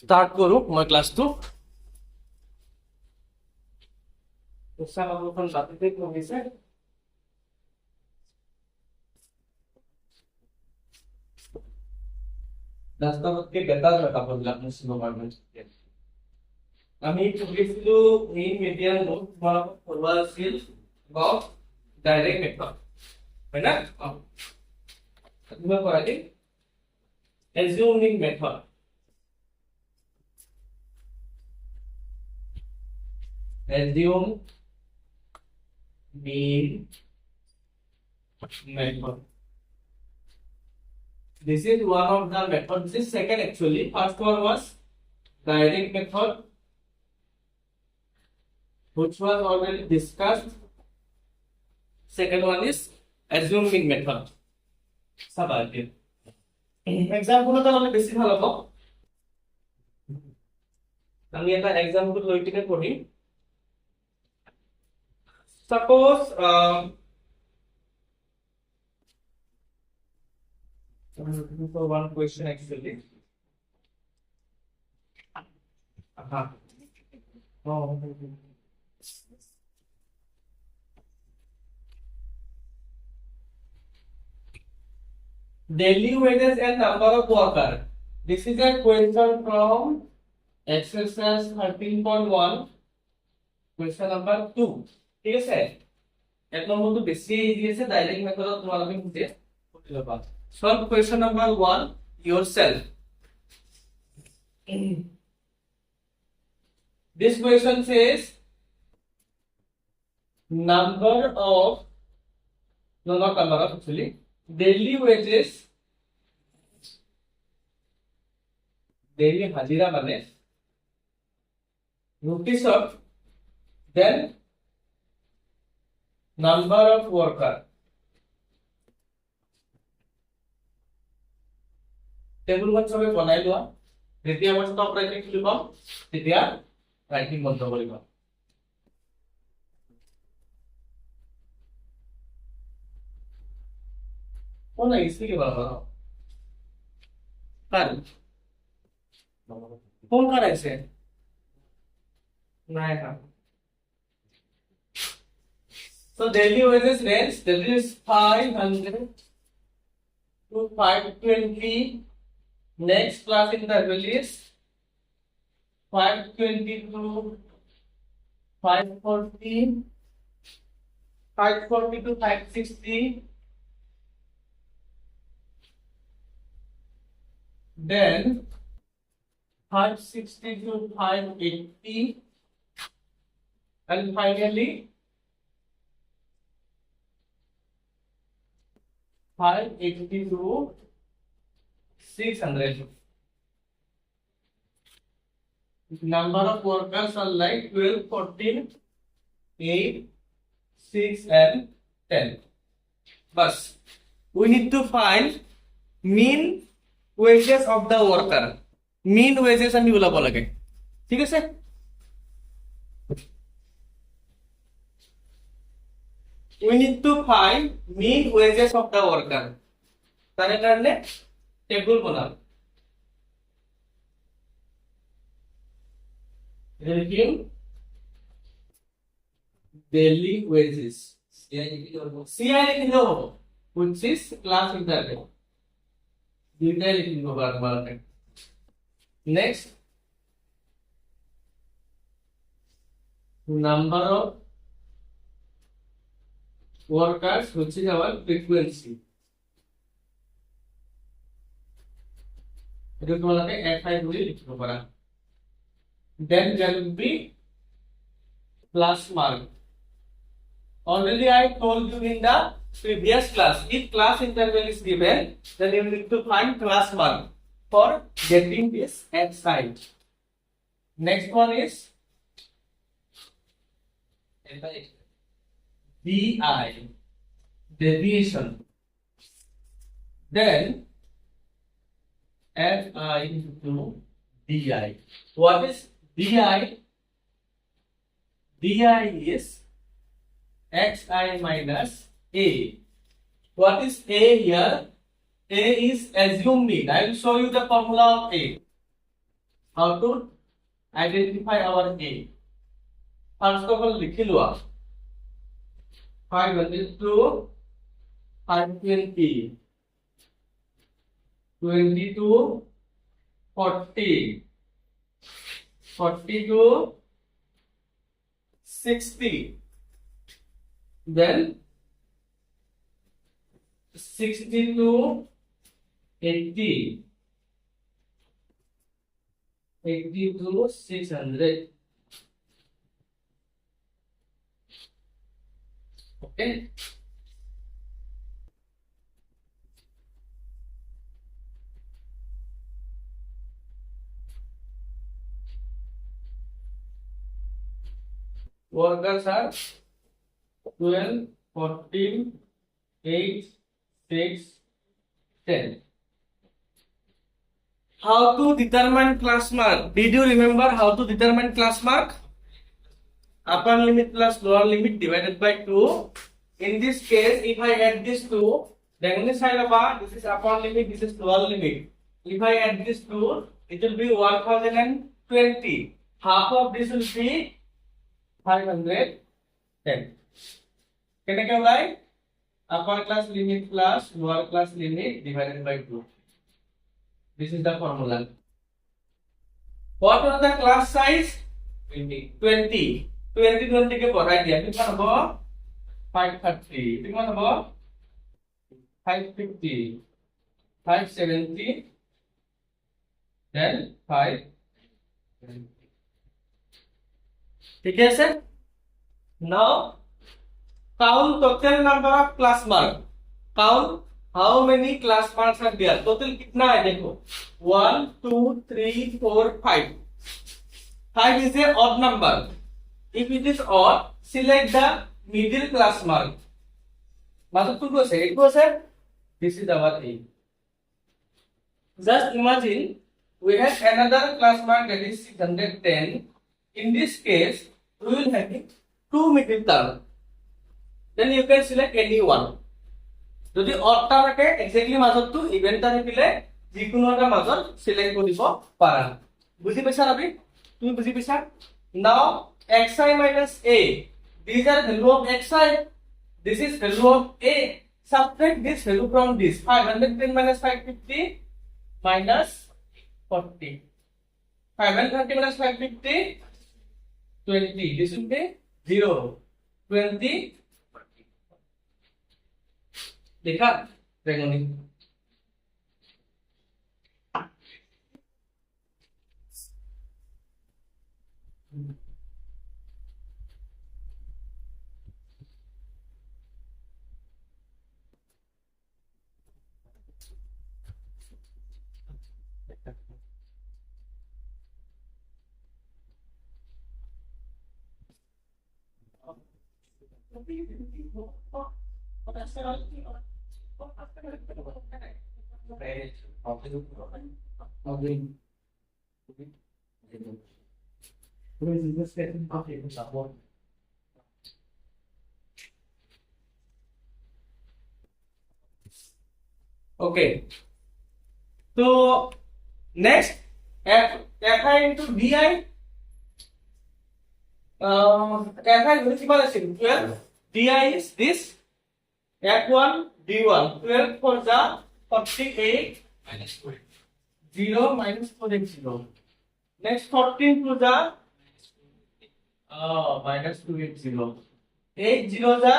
Start কৰো মই ক্লাছটো। চামাবখন বাতিতে কমিছে। ৰাস্তাতকে বেটাৰ হয় কাপোৰবিলাক মুচিব কাৰণে। আমি পঢ়িছিলো মেইন মিডিয়াম নোট তোমালোকক পঢ়োৱা আছিল about ডাইৰেক্ট মেথড হয় না? তোমাৰ পঢ়াই দিম assuming method. Assume mean method. This is one of the method. This is second actually. First one was direct method, which was already discussed. Second one is assuming method. Sabati. Example টা আমি বেশি ভালো পাবো। আমি এটা example লৈ কিনে পঢ়িম। Suppose I'm looking for one question actually. Oh. Daily wages and number of worker. This is a question from exercise 13.1. Question number 2. ঠিক আছে? এক নম্বরটো বেশি ইজি আছে, ডাইরেক্ট মেথডত তোমালোকে বুঝে পড়ি লবা। Solve question number 1 yourself. This question says number of not number of actually daily wages, daily hajira মানে rupees of, then number of worker. Table খন সবে বনাই লোৱা। যেতিয়া মই স্টপ ৰাইটিং খুলিব তেতিয়া ৰাইটিং বন্ধ কৰিব। কোন আহিছে কি বলা কার কোন কার আছে নাই না। So daily wages range, that is 500 to 520. Next class interval is 520 to 540, 540 to 560, then 560 to 580, and finally 580 to 600. Number of workers are like 12, 14, 8, 6 and 10. But we need to find mean wages of the worker. Mean wages আমি ওলাব লাগে। ঠিক আছে? We need to find mean wages of the worker. তার কারণে table বানাও। Review daily wages. CI লিখলে হবে, which is class interval. দুইটাই লিখব বারবার। Next, number of workers, which is our frequency. এটা তোমাকে FI ধরে লিখতে পারা। Then there will be plus mark. Already I told you in the previous class, if class interval is given, then you need to find class mark for getting this at side. Next one is DI, deviation. Then FI into DI. What is DI? DI is XI minus A. What is A here? A is assumed mean. I will show you the formula of A. how to identify our A. First of all, লিখি লোৱা 500 to 520, 20 to 40, 40 to 60, then 60 to 80, 80 to 600. Okay. Workers are 12, 14, 8, 6, 10. How to determine class mark? Did you remember how to determine class mark? Upper limit plus lower limit divided by 2. In this case, if I add this 2, then on this side of this is upper limit, this is lower limit. If I add this 2, it will be 1020. Half of this will be 510. Can I get right? Upper class limit plus lower class limit divided by 2. This is the formula. What was the class size? 20. 20. 20 के बढ़ाई दिया कितना होगा 530 कितना होगा 550 570 then 5 ठीक है sir now count total number of class mark count how many class marks are there total कितना है देखो 1 2 3 4 5 5 is a odd number. If it is odd, select the middle class mark. Maksud tu it was a this is our A. Just imagine we have another class mark that is 610. In this case, we will have two middle term. Then you can select any one. যদি odd টা থাকে exactly মাজত to even টা থাকিলে যিকোনো এটা মাজত select কৰিব পাৰা বুজি পাইছা ৰবি তুমি বুজি পাইছা now xi minus a these are value of xi this is value of a subtract this value from this 510 minus 550 minus 40 530 minus 550 20 this will be 0 20 देखा रेंगनी Okay. So next fi into di fi is equal to 12 di is this f1 d1 12 for the 48 minus 4 0 minus 4x0 next 14 to the minus 2x0 8 0 the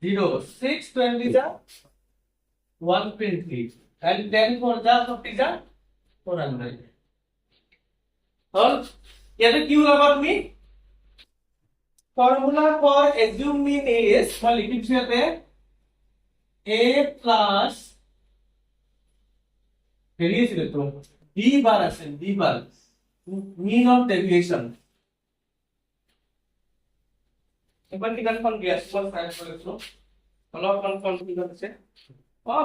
0 6 20 the 120 and 10 for the 40 the 400 और ये क्यों लगा मी formula for assume mean is मैं लिख सकते हैं a plus variance लेते हो d bar असेल d bar mean of deviation एक बार कन्फर्म किया सुपर साइंस पर लो अलग कन्फर्म किया से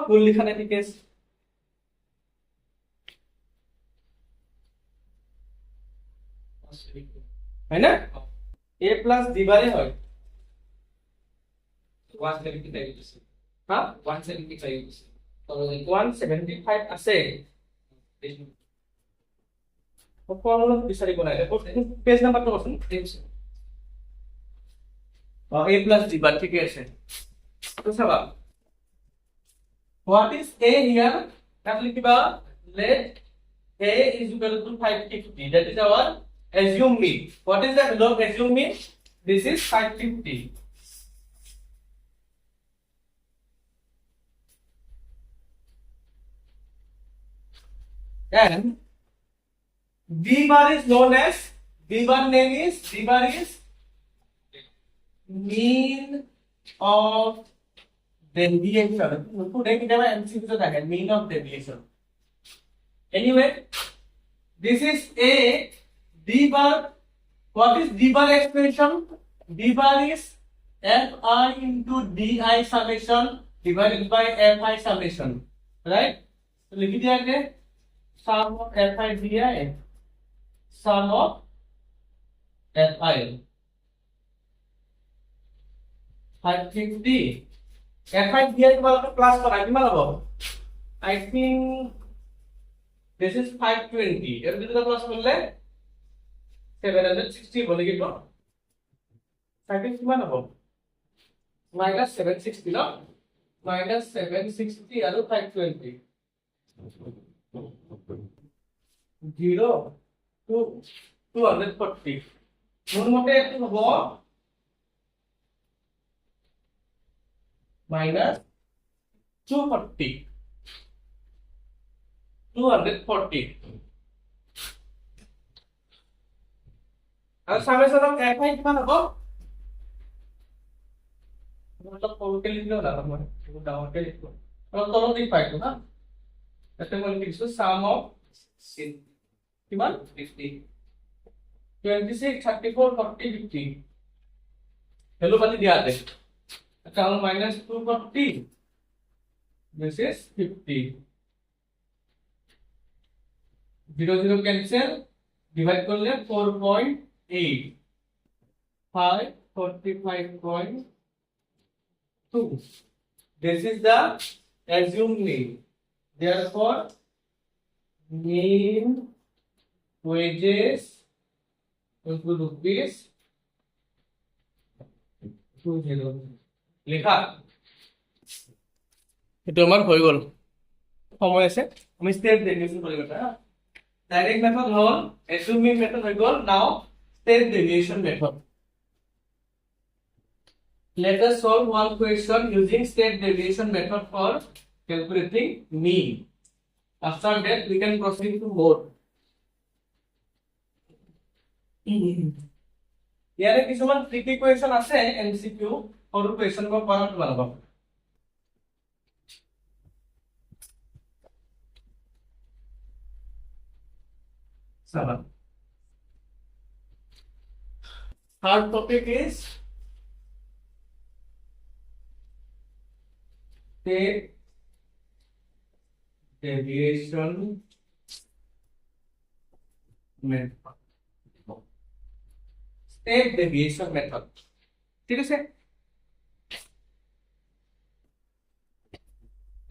भूल लिखा नहीं केस है ना a plus d बारे হয় 175 हां 175 तो 175 আছে ফর্মুলা বিচাৰি কোনাই পেজ নাম্বাৰটো কোন a plus d bar ঠিকই আছে তো চাবা what is a here তাহলে কিবা let a is equal to 550 that is our assume mean what is the value of assume mean this is 550 and d bar is known as d bar name is d bar is mean of deviation today kita MCQ to থাকে mean of deviation anyway this is a d bar what is d bar expression d bar is fi into di summation divided by fi summation right so लिख दिया के sum of fi di sum of fi 550 fi di তোমালোকে plus কৰা কিমান হ'ব I think this is 520 এর দুটো plus করলে 760 বলে কি তো 5 কিমান হ'ব minus 760 no minus 760 আৰু 520 0 to 240 মোৰ মতে এটো হ'ব minus 240 আৰু সামেশন অফ fi কিমান হ'ব মতলব কমকে লিখলো না মই ডাউনকে লিখলো আৰু তলত দি পাইছো না এতে মই লিখিছো sum of কিমান 50 26 34 40 50 হেলো পাতি দিয়া আছে account minus 240 this is 50 0 0 cancel divide করলে 4.8 5 45.2 this is the assumed mean therefore mean wages into rupees 20 লেখা এটা আমার হয়ে গেল সময় আছে আমি স্টেপ ডেভিয়েশন করি এটা ডাইরেক্ট মেথড হল অ্যাসিউমিং মেথড হয়ে গেল now step deviation method let us solve one question using step deviation method for calculating mean after that we can proceed to more ইয়াৰে কিছুমান ট্ৰিকি কোৱেশ্চন আছে MCQ সৰু question ক কৰা তোমালোকক Seven. Third topic is step deviation method. Step deviation method. ঠিক আছে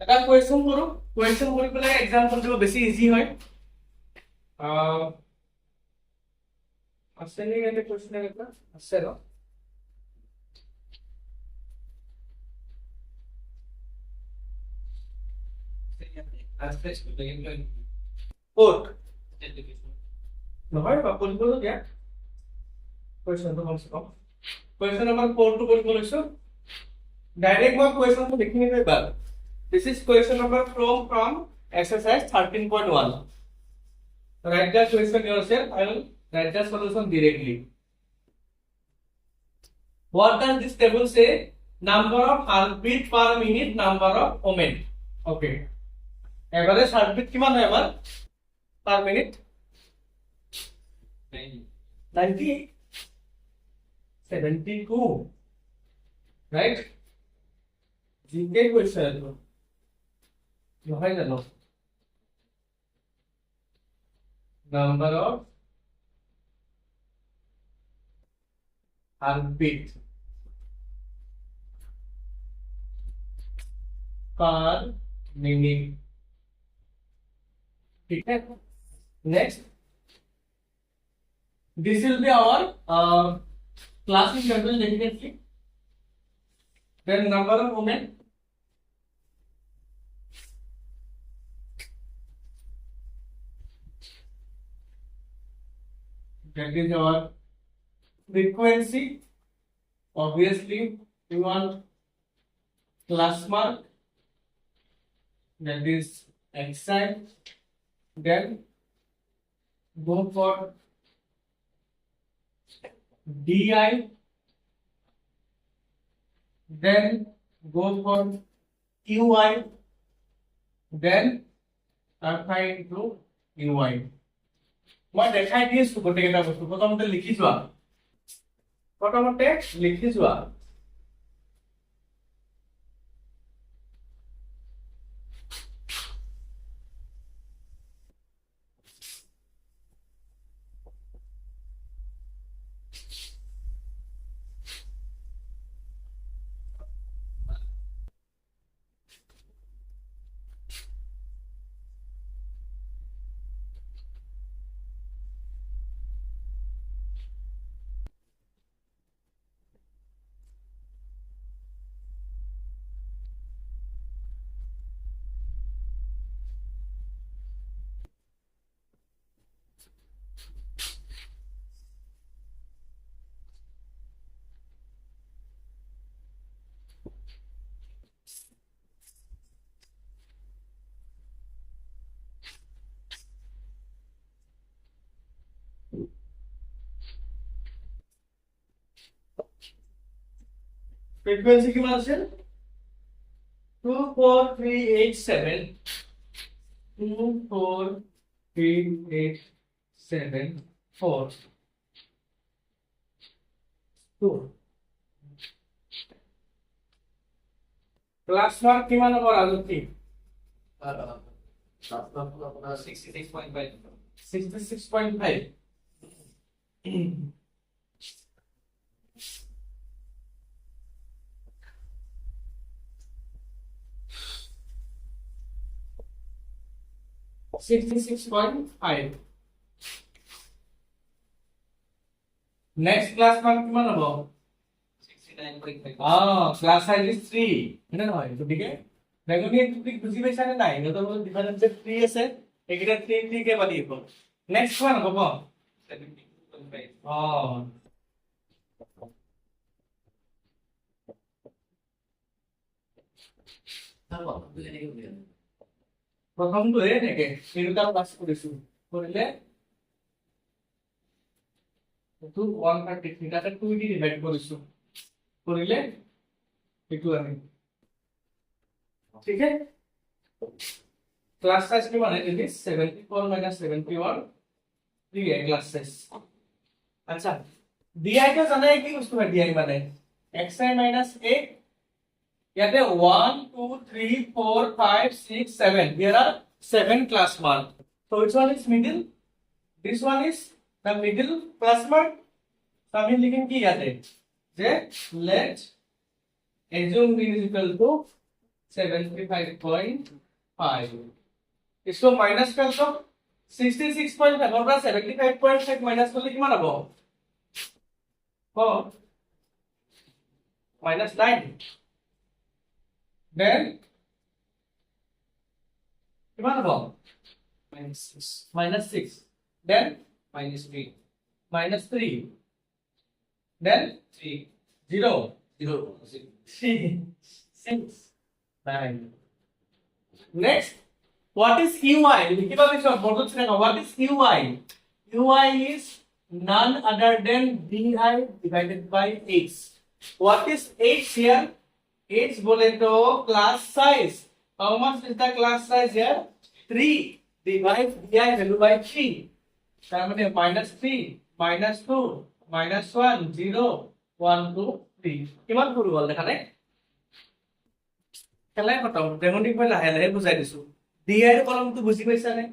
এটা কোয়েশ্চন করো কোয়েশ্চন কৰি পেলাই এক্সাম্পল দিব বেছি ইজি হয় আছে নি এটা কোয়েশ্চন এটা আছে ন কোড নহয় বা কোড বলো দিয়া কোয়েশ্চন তো কমসে কম কোয়েশ্চন নাম্বার 4 টু কোড বলেছো ডাইরেক্ট মই কোয়েশ্চন তো দেখি নিবে বাদ this is question number from exercise 13.1 write the question yourself I will write the solution directly what does this table say number of heartbeat per minute number of women okay average heartbeat কিমান হয় আমার per minute 90 72 right GK question নহয় জানো number of heartbeat per minute ठीक है next This will be our class in general definitely. Then number of women. That is our frequency. Obviously, we want class mark. That is xi. Then go for di. Then go for qi. Then alpha into ui. মই দেখাই দিয়েছো গোটেইকেইটা বস্তু প্ৰথমতে লিখি যোৱা frequency কিমান আছে 24387 24387 2 ক্লাস মার্ক কিমান হ'ব ৰাজুতি 66.5 66.5 next class mark কিমান হ'ব 69.5 class size is 3 না নহয় গতিকে বেগুনি টপিক বুজি পাইছা নে নাই নতুন ডিফারেন্স 3 আছে একেটা 3 3 কে বাদ দিব নেক্সট ওয়ান হ'ব 72 প্ৰথমটো এনেকে এই দুটা পাস কৰিছো কৰিলে তো 130 এটা 2 দি ডিভাইড কৰিছো কৰিলে এটো আমি ঠিক আছে ক্লাস সাইজ কি মানে দিস 74 - 71 দি ক্লাস সাইজ আচ্ছা ডিআই তো জানে কি বস্তু হয় ডিআই মানে xi - a ইয়াতে 1 2 3 4 5 6 7 here are 7 class mark so which one is middle this one is the middle class mark so আমি লিখিম কি ইয়াতে যে let assume b is equal to 75.5 इसको माइनस कर दो 66.5 और 75.5 माइनस করলে কিমান হবে -9 then কিমান হ'ব -6 then -3 then 0 6 9 next what is qi কিভাবে সব বর্গ চিহ্ন what is qi qi is none other than di divided by x what is x here x bole to class size how much is the class size here 3 divide di value by 3 তার মানে -3 -2 -1 0 1 2 3 কিমান সৰু হল দেখা নাই খেলাই খতম demonic মই লাহে লাহে বুজাই দিছো di এর কলমটো বুজি পাইছা নে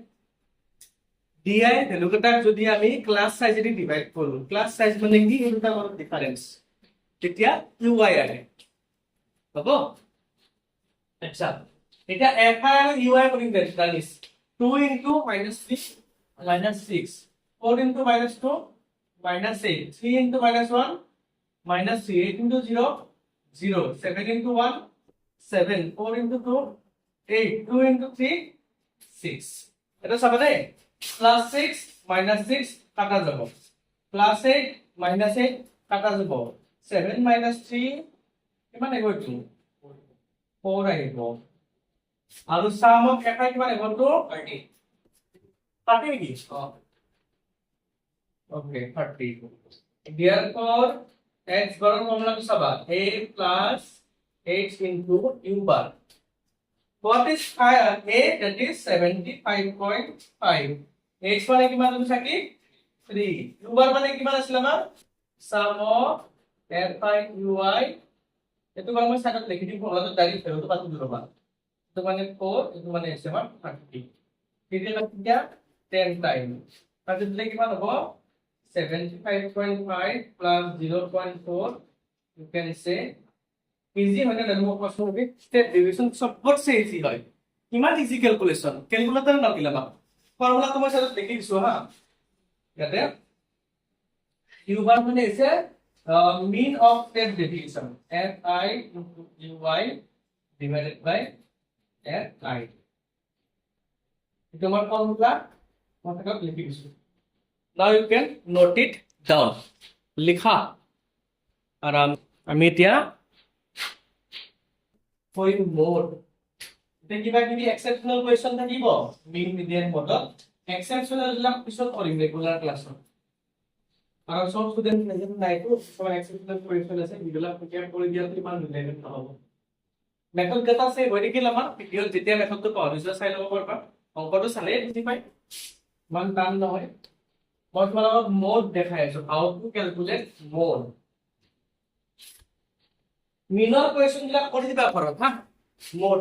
di ভ্যালুটা যদি আমি ক্লাস সাইজ দি ডিভাইড কৰো ক্লাস সাইজ মানে কি এই দুটা কলম ডিফারেন্স তেতিয়া qi আহে হ'ব আচ্ছা এটা fi আৰু ui কৰিম জানিস 2 into -3 -6 4 into -2 minus 8. 3 into minus 1, minus 3. 8 into 0, 0. 7 into 1, 7. 4 into 2, 8. 2 into 3, 6. It is something. Plus 6, minus 6, kata jabo. Plus 8, minus 8, kata jabo. 7 minus 3, কিমান আহিব এইটো 4 আহিব আৰু sum of এটা কিমান আহিব তো 30 30 নেকি okay 30 therefore x বৰৰ ফৰ্মুলাটো চাবা a plus h into u bar what is a that is 75.5 h মানে কিমান হ'ব থাকি 3 u bar মানে কিমান আছিল আমাৰ sum of fi ui itu kalau মই সাইডত লিখি দিম ফৰ্মুলাটো ডাইৰেক্ট ফেৰটো পাছত দিব ৰবা itu মানে 4 itu মানে আছে আমাৰ 30 তেতিয়া কিয়া 10 টাইম তাতে দিলে কিমান হ'ব 75.5 plus 0.4 you can say easy হয় না দেখো প্রশ্ন হবে স্টেপ ডেভিয়েশন সবচেয়ে ইজি হয় কিমান ইজি ক্যালকুলেশন ক্যালকুলেটর নাও কিলাবা ফর্মুলা তোমার সাথে লিখি দিছো হ্যাঁ ইয়াতে u বার মানে আছে mean of step deviation fi into ui divided by fi itu আমার ফর্মুলা মনে লিখি দিছো now you can note it down লিখা আর আমি এতিয়া for more then কিবা কিবি exceptional question থাকিব mean median model exceptional বিলাক পিছত কৰিম ৰেগুলাৰ ক্লাছত আৰু সব স্টুডেন্ট নাজানো নাইতো সব exceptional question আছে বিগলা কেপ কৰি দিয়াটো ইমান ৰিলেভেন্ট নহব মেথড কেটা আছে হৈ গিল আমাৰ ভিডিও যেতিয়া মেথডটো পাহৰিছা চাই লব পাৰবা অংকটো চালে বুজি পাই মান টান নহয় মই তোমালোকক মোড দেখাই আছো হাউ টু ক্যালকুলেট মোড মিনৰ কোৱেশ্চন বিলাক কৰি দিবা ঘৰত হা mode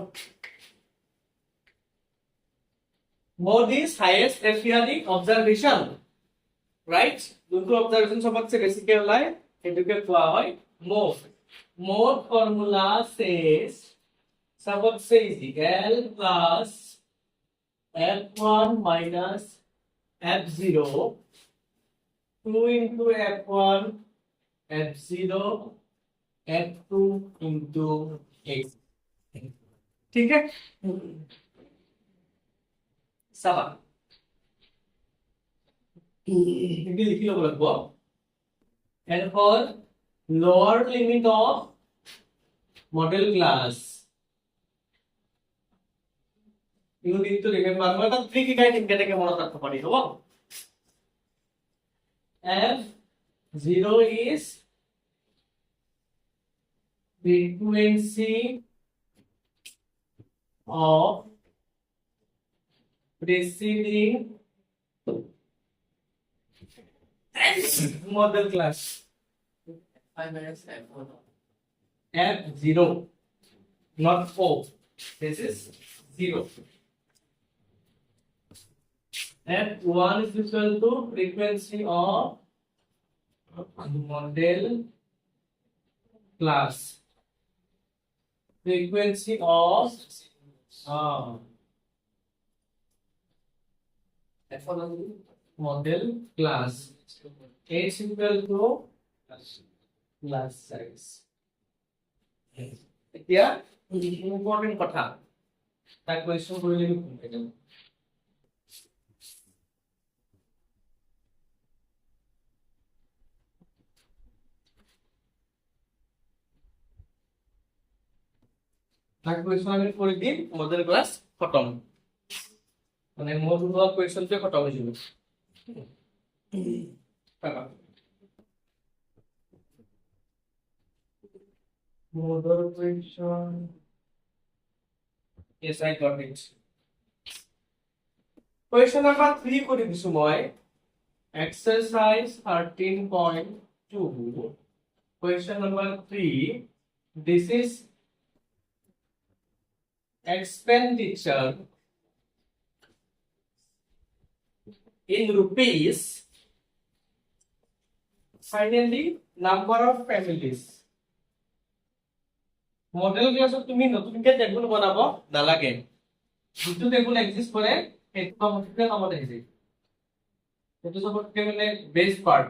is highest appearing observation right যোনটো অবজারভেশন সবচে বেসিক ওলাই এটুকে কোৱা হয় মোড ফর্মুলা says সবচে easy l plus f1 minus f0 2 into f1 f0 f2 into x ठीक है सवा इनके लिख लो लगभग and for lower limit of model class you need to remember मतलब 3 की गाइड इनके के মনত রাখতে পারি হবো f0 is frequency of preceding model class f0 not 4 this is 0 f1 is equal to frequency of model class frequency of model class h equal to class size এতিয়া important কথা তাই কোয়েশ্চন কৰিলে কি হ'ব তাই কোয়েশ্চন আমি কৰি দিম মডেল ক্লাস খতম মানে মোড হোৱা কোয়েশ্চনটো খতম হৈ যাব model question yes I got it question number 3 কৰি দিছো মই exercise 13.2 question number 3 this is expenditure in rupees finally number of families model ক্লাসত তুমি নতুনকে টেবুল বনাব নালাগে যিটো টেবুল এক্সিস্ট কৰে সেইটো কামতে আহি যায় সেইটো সবতকে মানে best part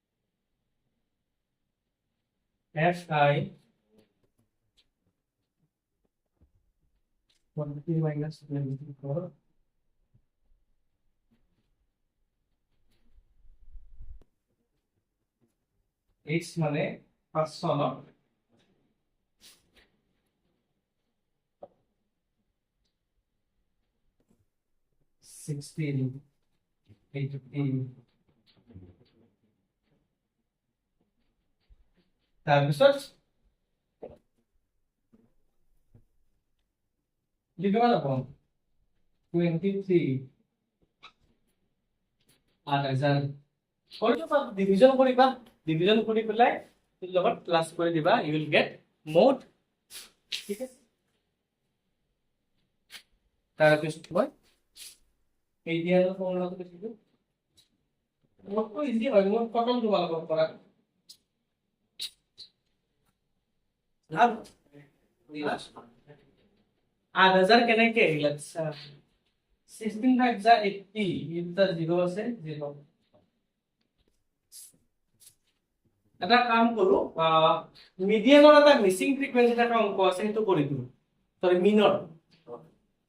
Fi 1 minus 24 H মানে 500 না 16 18 তাৰপিছত লিখিব যাব 23 8000 কৰিবা ডিভিজন কৰিবা ডিভিজন কৰি পেলাই লগত প্লাস কৰি দিবা you will get mod ঠিক আছে তাৰপিছত মই এই দিয়াৰ ফৰ্মুলাটো লিখিছো মোৰটো ইজি হয় মই কটন তোমালোকৰ পৰা अब 8000 কেনেকে আহিল আচ্ছা 16 5 যা 80 এটা 0 আছে 0 এটা কাম কৰো মিডিয়ানৰ এটা মিসিং ফ্ৰিকোয়েন্সি এটা অংক আছে সেইটো কৰি দিও সরি মিনৰ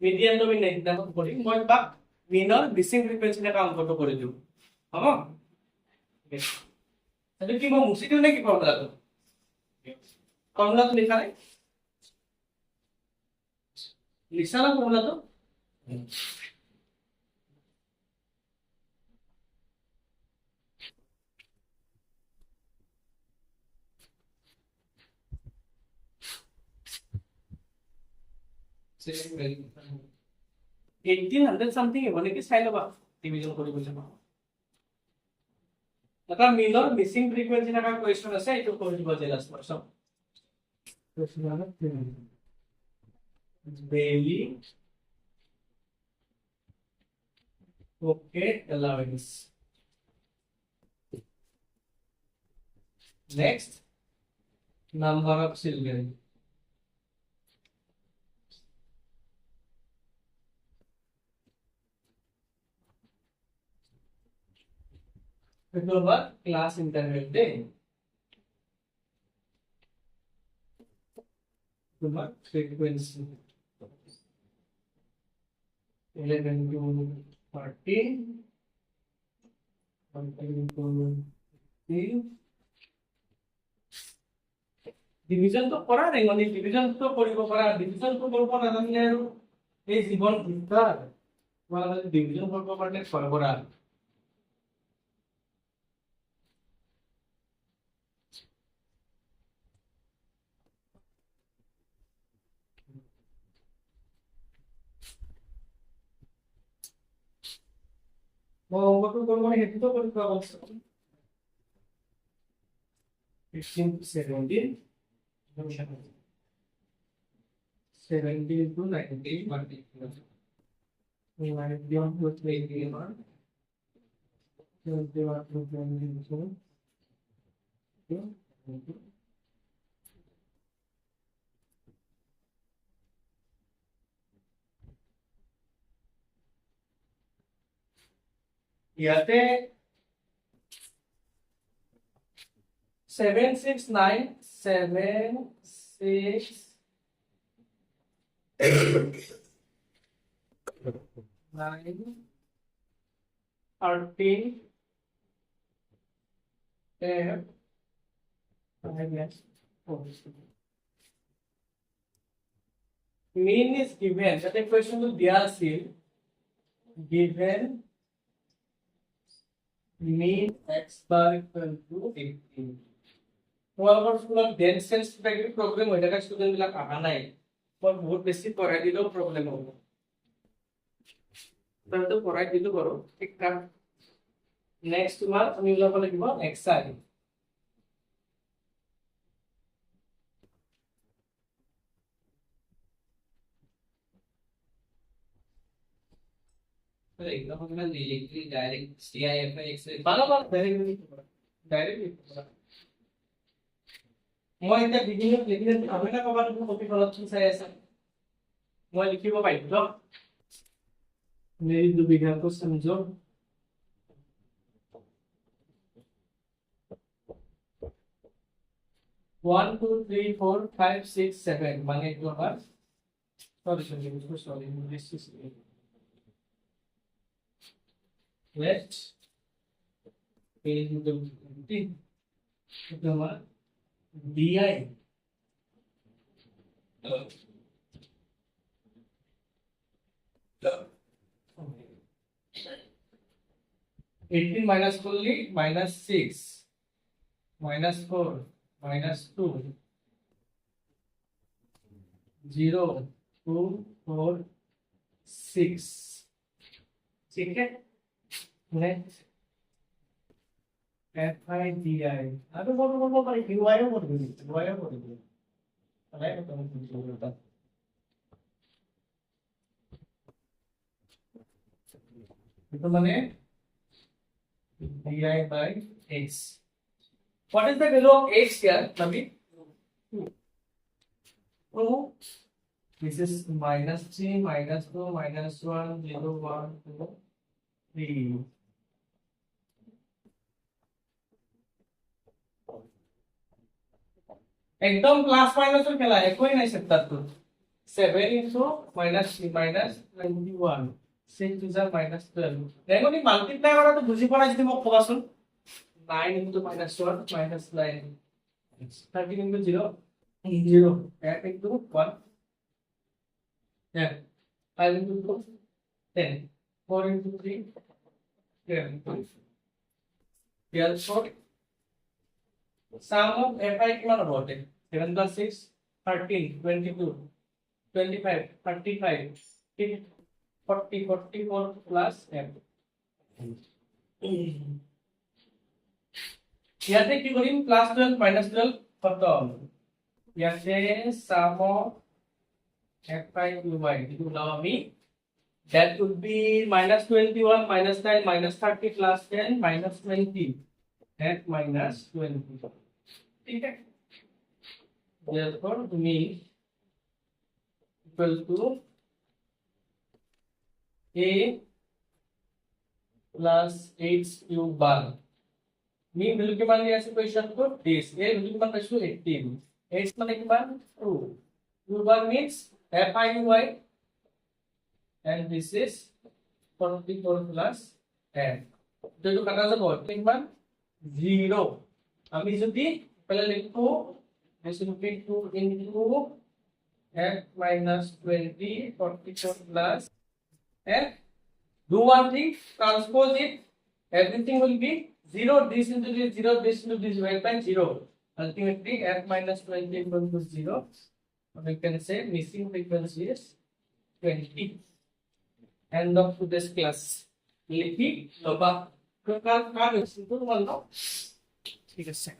মিডিয়ান তো মিন এটা কৰি মই পাক মিনৰ মিসিং ফ্ৰিকোয়েন্সি এটা অংকটো কৰি দিও হ'ব এটা কি মই মুছি দিও নেকি ফৰ্মুলাটো ফর্মুলাটো লিখা নাই লিখা না ফর্মুলাটো এইটিন হান্ড্রেড সামথিং হ'ব নেকি চাই ল'বা ডিভিজন কৰিব যাবা এটা মিলৰ মিসিং ফ্ৰিকোয়েন্সি থকা কোৱেশ্চন আছে এইটো কৰি দিব যে last part Bailey. Okay, allowance. Next, number of children. Remember class interval day. Frequency 11 to 14 1 to 3 division তো করা নাই মানে ডিভিজন তো কৰিব পাৰা ডিভিজন তো কৰিব নাজানিলে আৰু এই জীৱন বিস্তাৰ মানে ডিভিজন কৰিব কাৰণে কৰা অঙ্কটো করব না হেতু তো করতে অবশ্য 15 to 17 17 to 19 21 to 21 21 to 22 ইয়াতে 769 13 F mean is given that the question will be asked given mean x bar equal to 18 তোমালোকৰ স্কুলত ডেন্স সেন্স কিবা প্ৰবলেম হৈ থকা ষ্টুডেন্ট বিলাক আহা নাই মই বহুত বেছি পঢ়াই দিলেও প্ৰবলেম হ'ব তইতো পঢ়াই দিলো বাৰু ঠিক ঠাক নেক্সট তোমাৰ আমি ওলাব লাগিব xi एकदम अपना डायरेक्टली डायरेक्ट CIFI एक्सरे বারবার ডাইরেক্টলি মই এটা বিভিন্ন লিখিলে আমি না কবাৰ কপি কৰাত চাই আছে মই লিখিব পাৰিম मेरी दुविधा को समझो 1 2 3 4 5 6 7 মানে একটু আবার sorry this is let into itu আমার di 18 minus করলি minus 6 minus 4 minus 2 0 2 4 6 ठीक है नेक्स्ट FIDI अरे बोलो भाई DY बोल दो DY बोल दो अरे तो तुम बोलता तो मैंने di by x. What is the value of x here, Nabi? 2. This is minus 3, minus 2, minus 1, 0, 1, 2, 3. एकदम प्लस माइनस और खेला है कोई नहीं सकता तो 7 into minus 3 minus 21 6 to the minus 12 देखो नहीं मल्टीप्लाई करा तो बुझी पड़ा যদি মোক কবাসুন 9 into minus 1 minus 9 13 into 0 0 8 into 1 yeah 5 into 2 10 4 into 3 10 therefore sum of fi কিমান হ'ব 7 plus 6 13 22 25 35 40 44 plus m ইয়াতে কি কৰিম প্লাস 12 মাইনাস 12 কত ইয়াতে sum of fi y itu নাও আমি that would be minus 21 minus 9 minus 30 plus 10 minus 20 at minus 20 ठीक है therefore me equal to a plus 8 cube bar me value के मान लिया से क्वेश्चन को this a value के मान रखो 18 8 मान के मान 2 cube bar means fi y and this is 44 plus 10 तो जो करना सब होता है मान 0 আমি যদি पहले लिखो this will be 2 into f minus 20 44 plus f do one thing transpose it everything will be 0 this into this 0 this into this divided by 0 ultimately f minus 20 equal to 0 and we can say missing frequency is 20 end of today's class লিখি লবা class কার হইছে তো বলতো ঠিক আছে